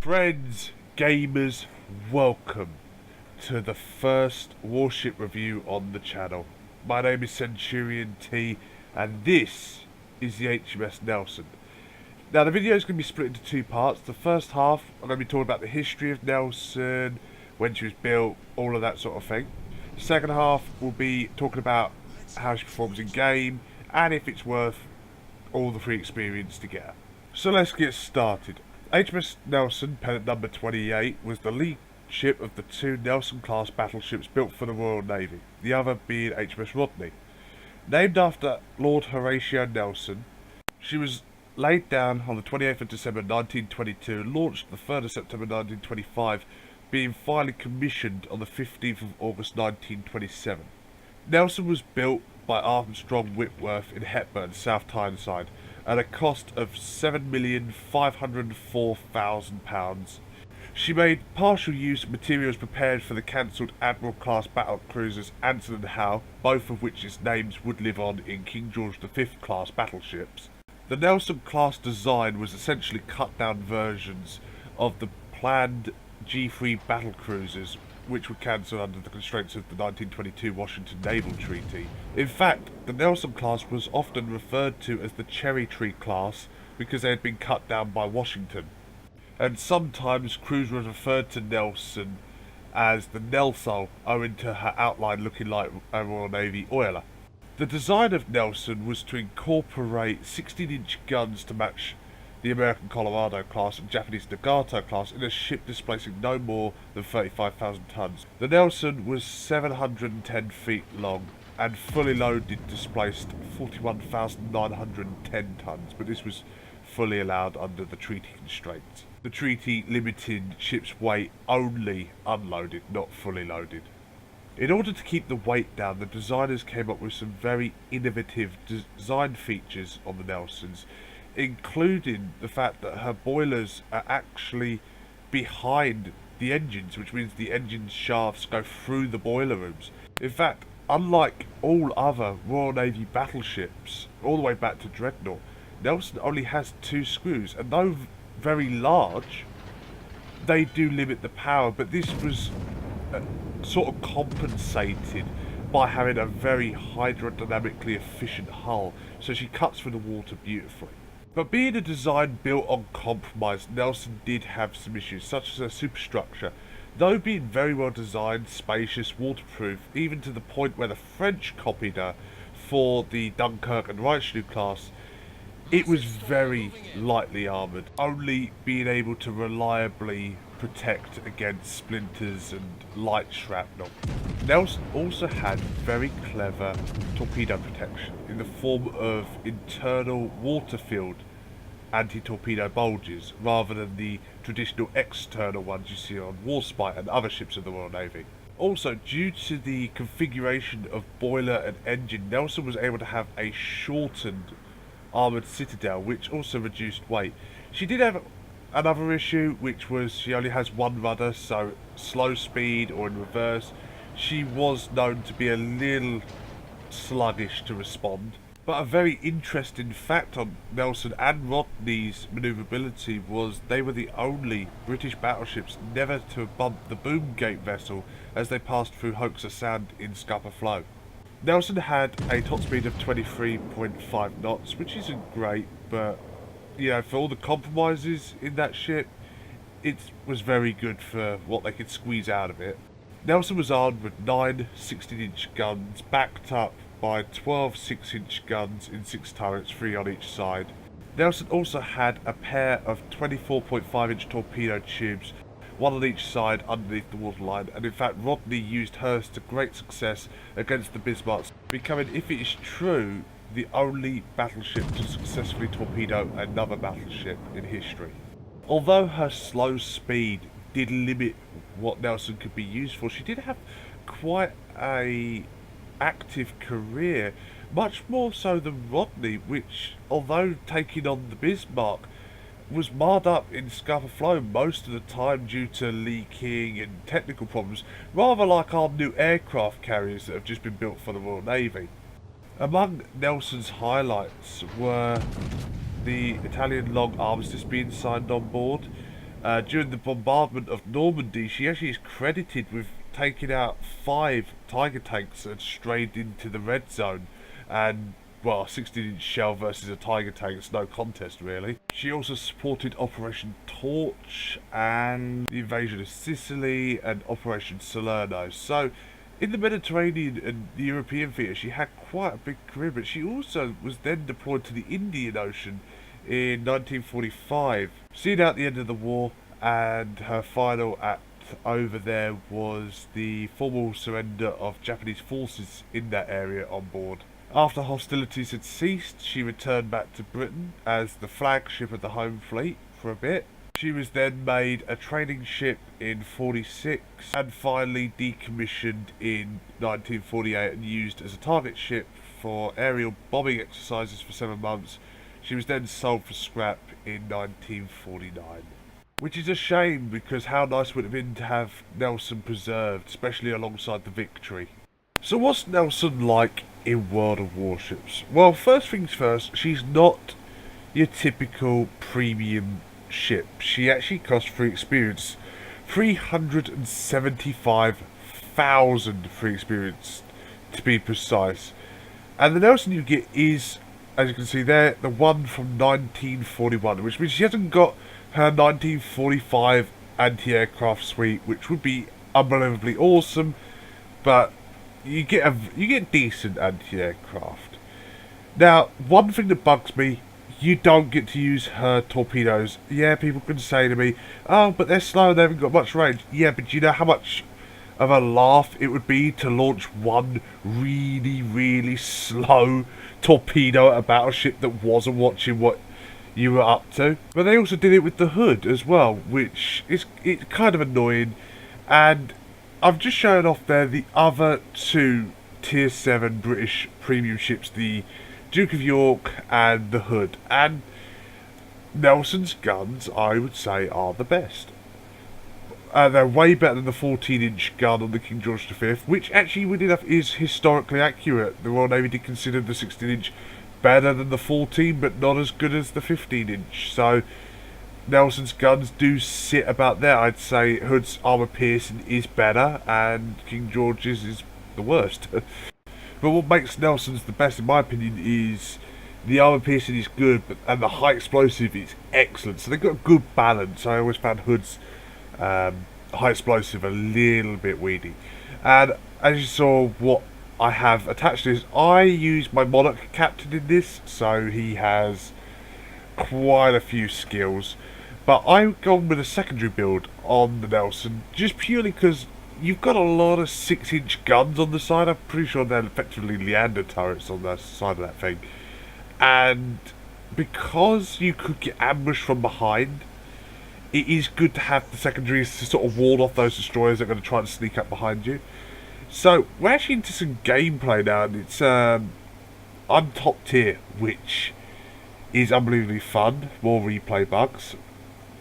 Friends, gamers, welcome to the first warship review on the channel. My name is Centurion Tea and this is the HMS Nelson. Now the video is going to be split into two parts. The first half I'm going to be talking about the history of Nelson, when she was built, all of that sort of thing. The second half will be talking about how she performs in game and if it's worth all the free experience to get. So let's get started. HMS Nelson, pennant number 28, was the lead ship of the two Nelson-class battleships built for the Royal Navy, the other being HMS Rodney. Named after Lord Horatio Nelson, she was laid down on the 28th of December 1922 and launched the 3rd of September 1925, being finally commissioned on the 15th of August 1927. Nelson was built by Armstrong Whitworth in Hepburn, South Tyneside, at a cost of £7,504,000. She made partial use of materials prepared for the cancelled Admiral-class battle cruisers Anson and Howe, both of which's names would live on in King George V-class battleships. The Nelson-class design was essentially cut-down versions of the planned G3 battle cruisers, which were cancelled under the constraints of the 1922 Washington Naval Treaty. In fact, the Nelson class was often referred to as the Cherry Tree class because they had been cut down by Washington. And sometimes crews were referred to Nelson as the Nelsol, owing to her outline looking like a Royal Navy oiler. The design of Nelson was to incorporate 16-inch guns to match the American Colorado class and Japanese Nagato class in a ship displacing no more than 35,000 tons. The Nelson was 710 feet long and fully loaded displaced 41,910 tons, but this was fully allowed under the treaty constraints. The treaty limited ships' weight only unloaded, not fully loaded. In order to keep the weight down, the designers came up with some very innovative design features on the Nelsons, including the fact that her boilers are actually behind the engines, which means the engine shafts go through the boiler rooms. In fact, unlike all other Royal Navy battleships, all the way back to Dreadnought, Nelson only has two screws, and though very large, they do limit the power, but this was sort of compensated by having a very hydrodynamically efficient hull, so she cuts through the water beautifully. But being a design built on compromise, Nelson did have some issues, such as her superstructure. Though being very well designed, spacious, waterproof, even to the point where the French copied her for the Dunkirk and Reichslew class, it was very lightly armoured, only being able to reliably protect against splinters and light shrapnel. Nelson also had very clever torpedo protection in the form of internal water-filled anti-torpedo bulges rather than the traditional external ones you see on Warspite and other ships of the Royal Navy. Also, due to the configuration of boiler and engine, Nelson was able to have a shortened armoured citadel, which also reduced weight. She did have another issue, which was she only has one rudder, so slow speed or in reverse, she was known to be a little sluggish to respond. But a very interesting fact on Nelson and Rodney's manoeuvrability was they were the only British battleships never to have bumped the boom gate vessel as they passed through Hoaxer Sound in Scupper Flow. Nelson had a top speed of 23.5 knots, which isn't great, but you know, for all the compromises in that ship, it was very good for what they could squeeze out of it. Nelson was armed with 9 16-inch guns, backed up by 12 6-inch guns in 6 turrets, 3 on each side. Nelson also had a pair of 24.5-inch torpedo tubes, 1 on each side underneath the waterline, and in fact Rodney used hers to great success against the Bismarcks, becoming, if it is true, the only battleship to successfully torpedo another battleship in history. Although her slow speed did limit what Nelson could be used for, she did have quite a active career, much more so than Rodney, which, although taking on the Bismarck, was marred up in Scupper Flow most of the time due to leaking and technical problems, rather like our new aircraft carriers that have just been built for the Royal Navy. Among Nelson's highlights were the Italian long armistice being signed on board, During the bombardment of Normandy, she actually is credited with taking out 5 Tiger tanks that had strayed into the red zone. And, well, a 16-inch shell versus a Tiger tank, it's no contest, really. She also supported Operation Torch and the invasion of Sicily and Operation Salerno. So, in the Mediterranean and the European theatre, she had quite a big career, but she also was then deployed to the Indian Ocean in 1945, seeing out the end of the war, and her final act over there was the formal surrender of Japanese forces in that area on board. After hostilities had ceased, she returned back to Britain as the flagship of the home fleet for a bit. She was then made a training ship in 46 and finally decommissioned in 1948 and used as a target ship for aerial bombing exercises for 7 months. She was then sold for scrap in 1949. Which is a shame, because how nice would it have been to have Nelson preserved, especially alongside the Victory. So what's Nelson like in World of Warships? Well, first things first, she's not your typical premium ship. She actually costs, for experience, 375,000 for experience, to be precise. And the Nelson you get is, as you can see there, the one from 1941, which means she hasn't got her 1945 anti-aircraft suite, which would be unbelievably awesome, but you get decent anti-aircraft. Now, one thing that bugs me, you don't get to use her torpedoes. Yeah, people can say to me, oh, but they're slow, they haven't got much range. Yeah, but do you know how much of a laugh it would be to launch one really, really slow torpedo at a battleship that wasn't watching what you were up to? But they also did it with the Hood as well, which is it's kind of annoying. And I've just shown off there the other 2 Tier 7 British premium ships, the Duke of York and the Hood, and Nelson's guns, I would say, are the best. They're way better than the 14-inch gun on the King George V, which actually, weirdly enough, is historically accurate. The Royal Navy did consider the 16-inch better than the 14, but not as good as the 15-inch. So Nelson's guns do sit about there. I'd say Hood's armour piercing is better, and King George's is the worst. But what makes Nelson's the best, in my opinion, is the armour piercing is good, and the high explosive is excellent. So they've got a good balance. I always found Hood's high explosive a little bit weedy. And as you saw, what I have attached to this, I use my Monarch captain in this, so he has quite a few skills. But I've gone with a secondary build on the Nelson, just purely because you've got a lot of 6-inch guns on the side. I'm pretty sure they're effectively Leander turrets on the side of that thing. And because you could get ambushed from behind, it is good to have the secondaries to sort of ward off those destroyers that are going to try and sneak up behind you. So we're actually into some gameplay now, and it's I'm top tier, which is unbelievably fun. More replay bugs.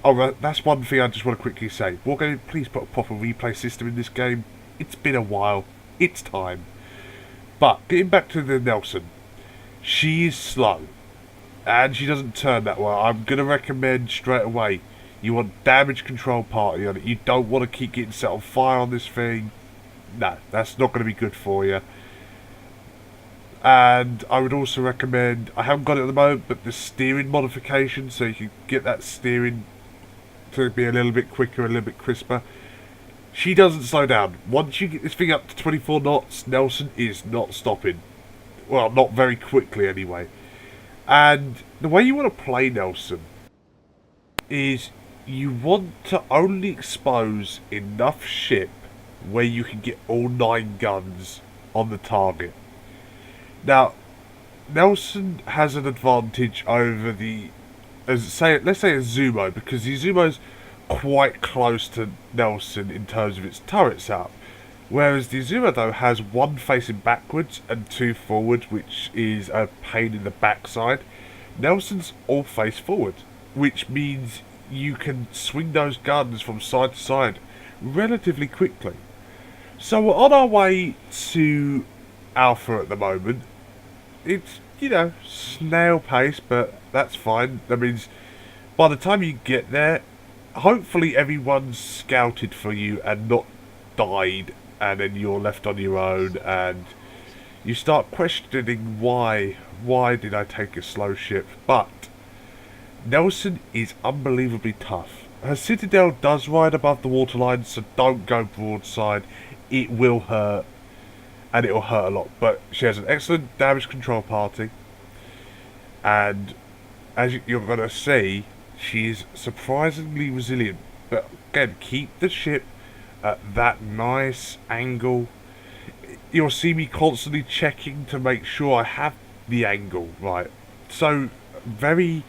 Oh, that's one thing I just want to quickly say. Wargaming, please put a proper replay system in this game. It's been a while. It's time. But getting back to the Nelson, she is slow, and she doesn't turn that well. I'm going to recommend straight away, you want damage control party on it. You don't want to keep getting set on fire on this thing. No, that's not going to be good for you. And I would also recommend, I haven't got it at the moment, but the steering modification, so you can get that steering to be a little bit quicker, a little bit crisper. She doesn't slow down. Once you get this thing up to 24 knots, Nelson is not stopping. Well, not very quickly anyway. And the way you want to play Nelson is you want to only expose enough ship where you can get all 9 guns on the target. Now, Nelson has an advantage over the, let's say a Zumo, because the Zumo's quite close to Nelson in terms of its turret setup. Whereas the Zumo, though, has 1 facing backwards and 2 forwards, which is a pain in the backside. Nelson's all face forward, which means you can swing those guns from side to side relatively quickly. So we're on our way to Alpha at the moment. It's, you know, snail pace, but that's fine. That means by the time you get there, hopefully everyone's scouted for you and not died, and then you're left on your own, and you start questioning why did I take a slow ship. But Nelson is unbelievably tough. Her citadel does ride above the waterline, so don't go broadside. It will hurt, and it will hurt a lot. But she has an excellent damage control party, and as you're going to see, she is surprisingly resilient. But again, keep the ship at that nice angle. You'll see me constantly checking to make sure I have the angle right. So very,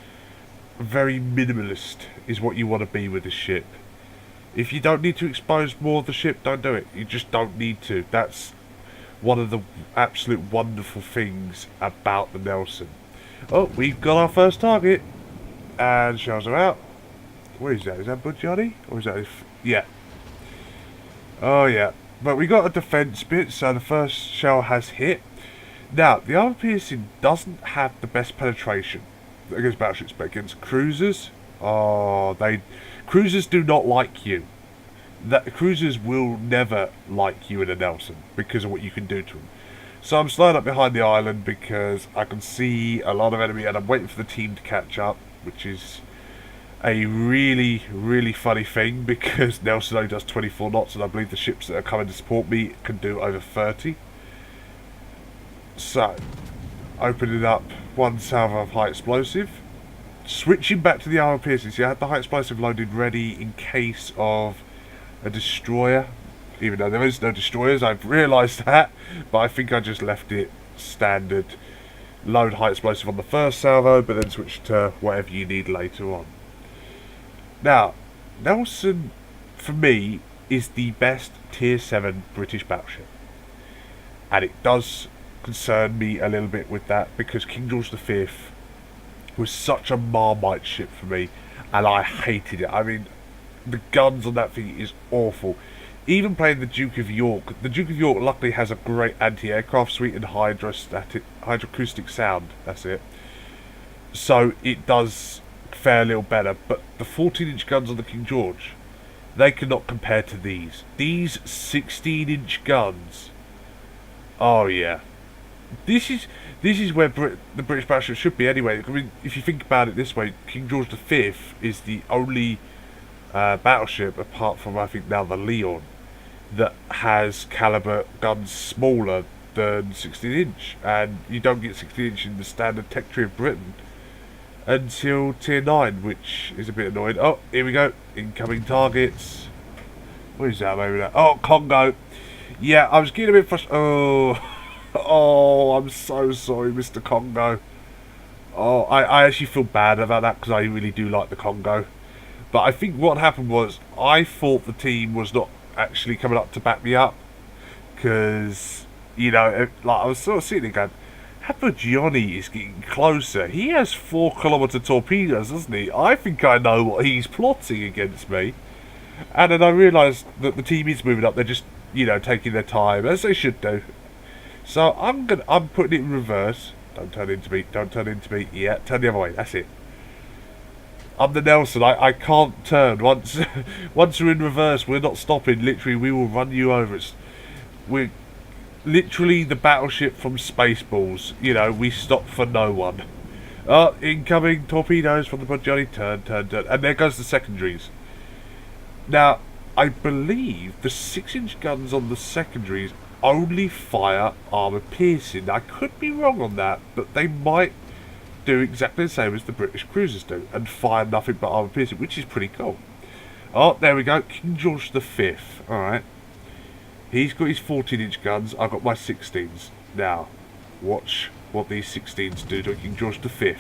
very minimalist is what you want to be with the ship. If you don't need to expose more of the ship, don't do it. You just don't need to. That's one of the absolute wonderful things about the Nelson. Oh, we've got our first target. And shells are out. Where is that? Is that Budjani? Or is that... yeah. Oh, yeah. But we got a defense bit, so the first shell has hit. Now, the armor piercing doesn't have the best penetration against battleships, but against cruisers, cruisers do not like you. Cruisers will never like you in a Nelson because of what you can do to them. So I'm slowing up behind the island because I can see a lot of enemy, and I'm waiting for the team to catch up, which is a really, really funny thing because Nelson only does 24 knots, and I believe the ships that are coming to support me can do over 30. So, opening up one salvo of high explosive, switching back to the armor piercing. So I had the high explosive loaded ready in case of a destroyer, even though there is no destroyers. I've realised that, but I think I just left it standard. Load high explosive on the first salvo, but then switch to whatever you need later on. Now, Nelson, for me, is the best Tier 7 British battleship. And it does concern me a little bit with that, because King George V was such a Marmite ship for me, and I hated it. I mean, the guns on that thing is awful. Even playing the Duke of York luckily has a great anti-aircraft suite and hydroacoustic sound, that's it. So it does fare a little better, but the 14-inch guns on the King George, they cannot compare to these. These 16-inch guns, oh yeah. This is where the British battleship should be anyway. I mean, if you think about it this way, King George V is the only battleship, apart from I think now the Leon, that has caliber guns smaller than 16-inch, and you don't get 16-inch in the standard tech tree of Britain until Tier 9, which is a bit annoying. Oh, here we go, incoming targets. What is that, maybe that? Oh, Congo. Yeah, I was getting a bit frustrated. Oh, I'm so sorry, Mr. Congo. Oh, I actually feel bad about that because I really do like the Congo. But I think what happened was I thought the team was not actually coming up to back me up, because, you know, like I was sort of sitting there going, Gianni is getting closer. He has 4-kilometer torpedoes, doesn't he? I think I know what he's plotting against me. And then I realised that the team is moving up. They're just, you know, taking their time, as they should do. So I'm putting it in reverse. Don't turn into me. Don't turn into me. Yeah, turn the other way. That's it. I'm the Nelson. I can't turn. Once we're in reverse, we're not stopping. Literally, we will run you over. We're literally the battleship from Spaceballs. You know, we stop for no one. Incoming torpedoes from the Budjani. Turn. And there goes the secondaries. Now, I believe the 6-inch guns on the secondaries only fire armour piercing. Now, I could be wrong on that, but they might do exactly the same as the British cruisers do and fire nothing but armour piercing, which is pretty cool. Oh, there we go, King George V. Alright, he's got his 14-inch guns, I've got my 16s. Now, watch what these 16s do to King George V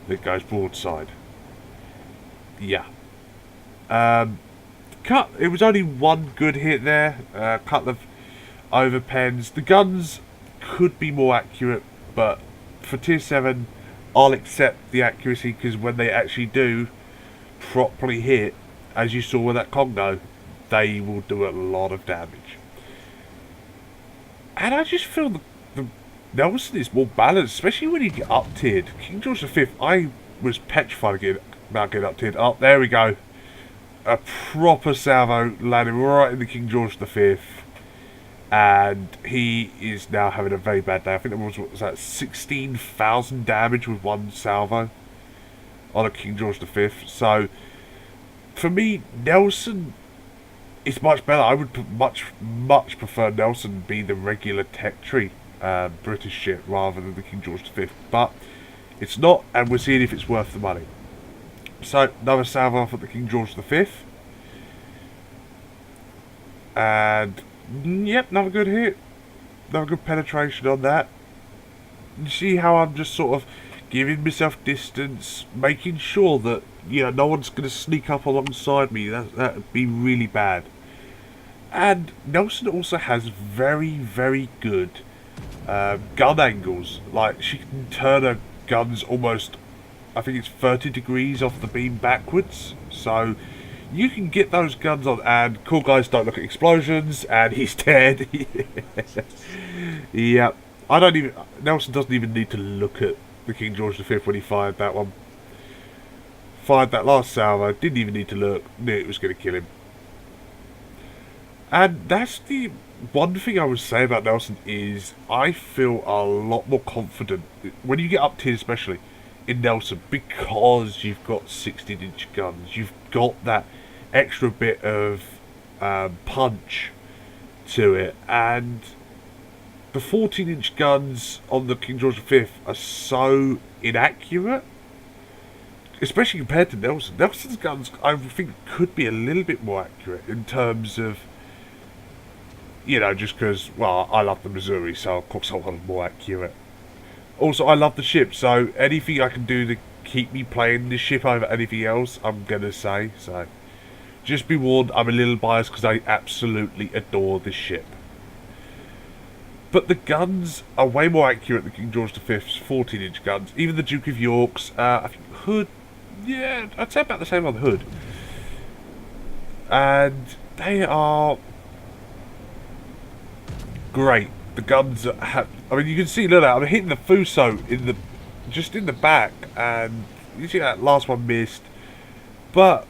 that goes broadside. Yeah. It was only one good hit there, a couple of overpens. The guns could be more accurate, but for Tier 7, I'll accept the accuracy, because when they actually do properly hit, as you saw with that Congo, they will do a lot of damage. And I just feel the Nelson is more balanced, especially when you get up-tiered. King George V, I was petrified about getting up-tiered. Oh, there we go. a proper salvo landed right in the King George V, and he is now having a very bad day. I think there was that 16,000 damage with one salvo on a King George V. So for me, Nelson is much better. I would much prefer Nelson be the regular tech tree British ship rather than the King George V, but it's not, and we're seeing if it's worth the money. So another salvo off at the King George V, and yep, another good hit, another good penetration on that. You see how I'm just sort of giving myself distance, making sure that, you know, no one's going to sneak up alongside me. That would be really bad. And Nelson also has very, very good gun angles. Like, she can turn her guns almost, I think it's 30 degrees off the beam backwards. So you can get those guns on, and cool guys don't look at explosions, and he's dead. Yeah, Nelson doesn't even need to look at the King George V when he fired that one. Fired that last salvo, didn't even need to look, knew it was going to kill him. And that's the one thing I would say about Nelson is I feel a lot more confident when you get up tier, especially in Nelson, because you've got 16-inch guns. You've got that extra bit of punch to it, and the 14-inch guns on the King George V are so inaccurate, especially compared to Nelson. Nelson's guns, I think, could be a little bit more accurate in terms of, you know, just because, well, I love the Missouri, so of course I want them more accurate. Also, I love the ship, so anything I can do to keep me playing this ship over anything else, I'm going to say. So, just be warned, I'm a little biased because I absolutely adore this ship. But the guns are way more accurate than King George V's 14-inch guns. Even the Duke of York's, I think Hood, yeah, I'd say about the same on the Hood. And they are great. The guns have, I mean, you can see, look at that, I'm hitting the Fuso just in the back, and you see that last one missed, but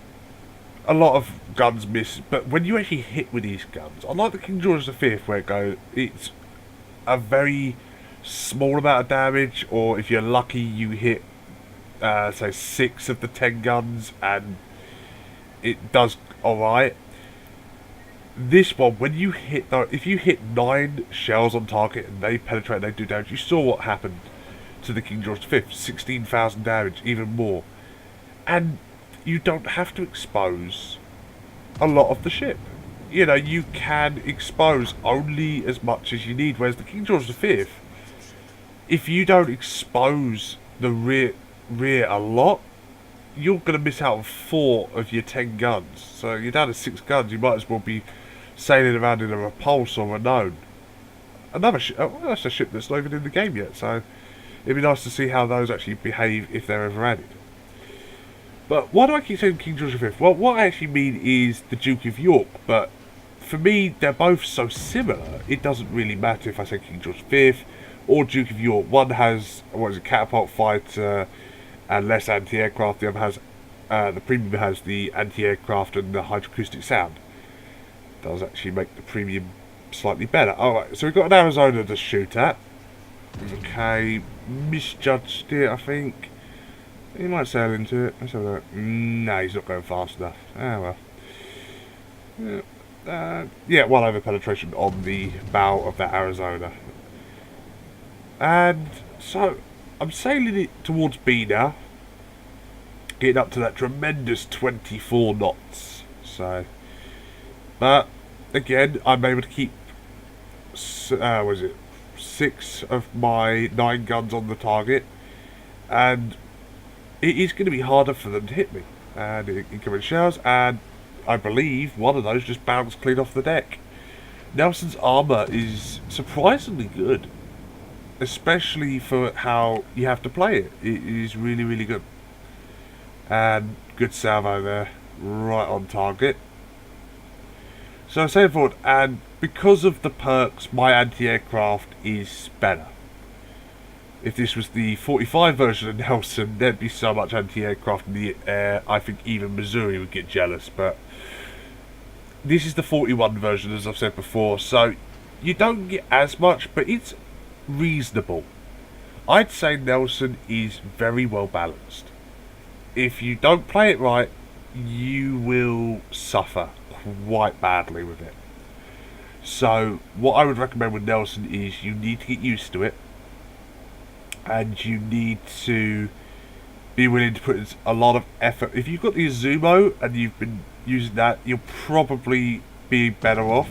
a lot of guns miss. But when you actually hit with these guns, unlike the King George V, where it's a very small amount of damage, or if you're lucky you hit say 6 of the 10 guns and it does alright. This one, when you hit, if you hit 9 shells on target and they penetrate and they do damage, you saw what happened to the King George V, 16,000 damage, even more. And you don't have to expose a lot of the ship. You know, you can expose only as much as you need, whereas the King George V, if you don't expose the rear a lot, you're going to miss out on 4 of your 10 guns. So you're down to 6 guns, you might as well be sailing around in a Repulse or a Known. Another ship, well, that's a ship that's not even in the game yet, so it'd be nice to see how those actually behave if they're ever added. But why do I keep saying King George V? Well, what I actually mean is the Duke of York, but for me, they're both so similar, it doesn't really matter if I say King George V or Duke of York. One has, catapult fighter and less anti-aircraft, the other has, the premium has the anti-aircraft and the hydroacoustic sound. Does actually make the premium slightly better. Alright, so we've got an Arizona to shoot at. Okay, misjudged it, I think. He might sail into it. Let's have a look. No, he's not going fast enough. Ah, well. Yeah, well over penetration on the bow of that Arizona. And so, I'm sailing it towards B now. Getting up to that tremendous 24 knots. So, but, again, I'm able to keep, 6 of my 9 guns on the target. And it is going to be harder for them to hit me. And incoming shells, and I believe one of those just bounced clean off the deck. Nelson's armour is surprisingly good, especially for how you have to play it. It is really, really good. And good salvo there, right on target. So sailing forward, and because of the perks, my anti-aircraft is better. If this was the 45 version of Nelson, there'd be so much anti-aircraft in the air, I think even Missouri would get jealous. But this is the 41 version, as I've said before, so you don't get as much, but it's reasonable. I'd say Nelson is very well balanced. If you don't play it right, you will suffer quite badly with it. So what I would recommend with Nelson is you need to get used to it, and you need to be willing to put a lot of effort. If you've got the Azumo and you've been using that, you'll probably be better off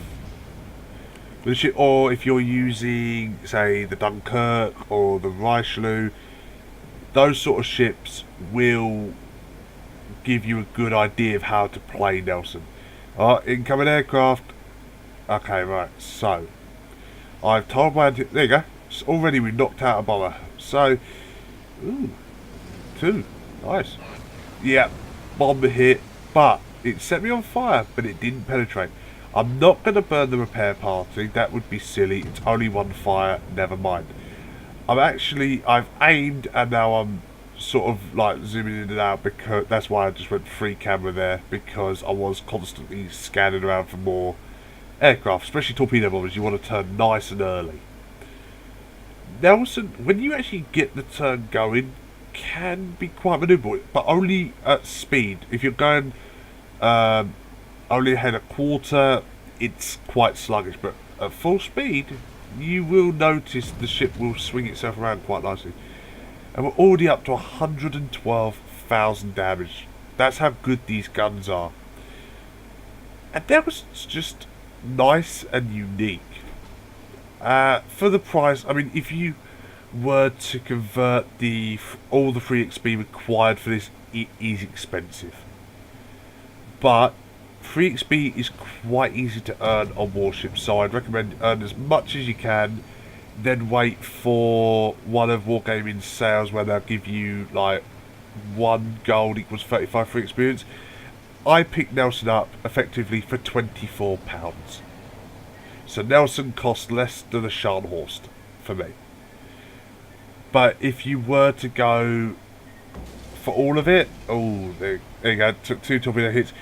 with the ship. Or if you're using, say, the Dunkirk or the Richelieu, those sort of ships will give you a good idea of how to play Nelson. Incoming aircraft. Okay, right, so I've told my... There you go. Already we've knocked out a bomber. So, ooh, 2. Nice. Yeah, bomber hit, but it set me on fire, but it didn't penetrate. I'm not going to burn the repair party. That would be silly. It's only one fire. Never mind. I've aimed, and now I'm sort of like zooming in and out, because that's why I just went free camera there, because I was constantly scanning around for more aircraft, especially torpedo bombers. You want to turn nice and early. Nelson, when you actually get the turn going, can be quite manoeuvrable, but only at speed. If you're going only ahead a quarter, it's quite sluggish, but at full speed you will notice the ship will swing itself around quite nicely. And we're already up to 112,000 damage. That's how good these guns are. And that was just nice and unique. For the price, I mean, if you were to convert all the free XP required for this, it is expensive. But free XP is quite easy to earn on Warships, so I'd recommend earn as much as you can, then wait for one of Wargaming's sales where they'll give you like 1 gold equals 35 free experience. I picked Nelson up effectively for £24. So Nelson cost less than a Scharnhorst for me. But if you were to go for all of it, oh, there you go, took 2 torpedo hits.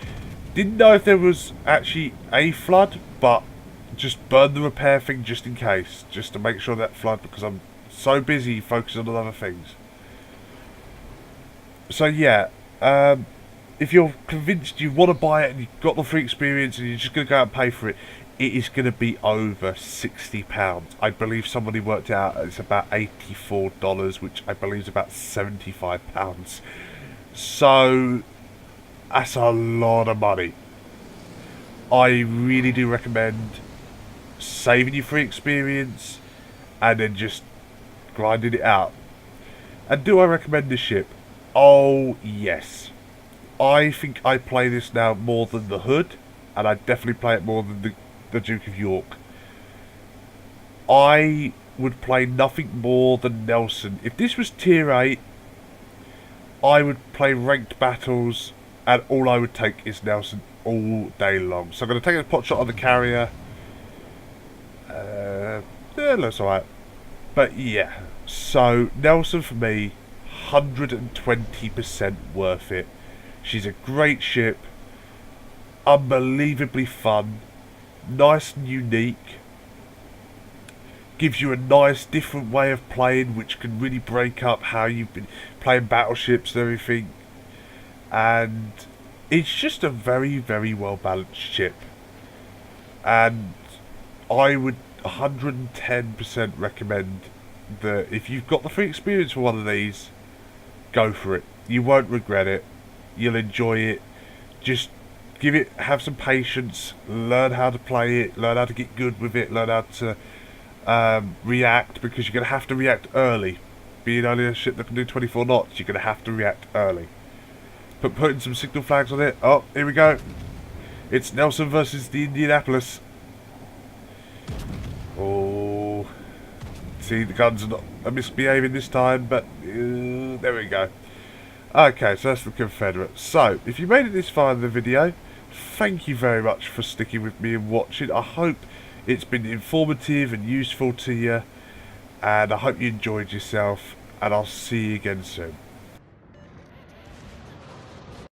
Didn't know if there was actually a flood, but just burn the repair thing just in case, just to make sure that flood, because I'm so busy focusing on other things. So yeah, if you're convinced you want to buy it and you've got the free experience and you're just going to go out and pay for it, it is going to be over £60. I believe somebody worked it out, it's about $84, which I believe is about £75. So that's a lot of money. I really do recommend saving your free experience and then just grinding it out. And do I recommend this ship? Oh yes. I think I play this now more than the Hood, and I definitely play it more than the Duke of York. I would play nothing more than Nelson. If this was tier 8, I would play ranked battles, and all I would take is Nelson all day long. So I'm going to take a pot shot on the carrier. Yeah, looks alright. But yeah, so Nelson for me, 120% worth it. She's a great ship, unbelievably fun, nice and unique, gives you a nice different way of playing, which can really break up how you've been playing battleships and everything. And it's just a very, very well balanced ship, and I would 110% recommend that if you've got the free experience for one of these, go for it. You won't regret it. You'll enjoy it. Just have some patience, learn how to play it, learn how to get good with it, learn how to react, because you're going to have to react early. Being only a ship that can do 24 knots, you're going to have to react early. But putting some signal flags on it. Oh, here we go. It's Nelson versus the Indianapolis. Oh, see, the guns are misbehaving this time, but there we go. Okay, so that's the Confederate. So, if you made it this far in the video, thank you very much for sticking with me and watching. I hope it's been informative and useful to you. and I hope you enjoyed yourself, and I'll see you again soon.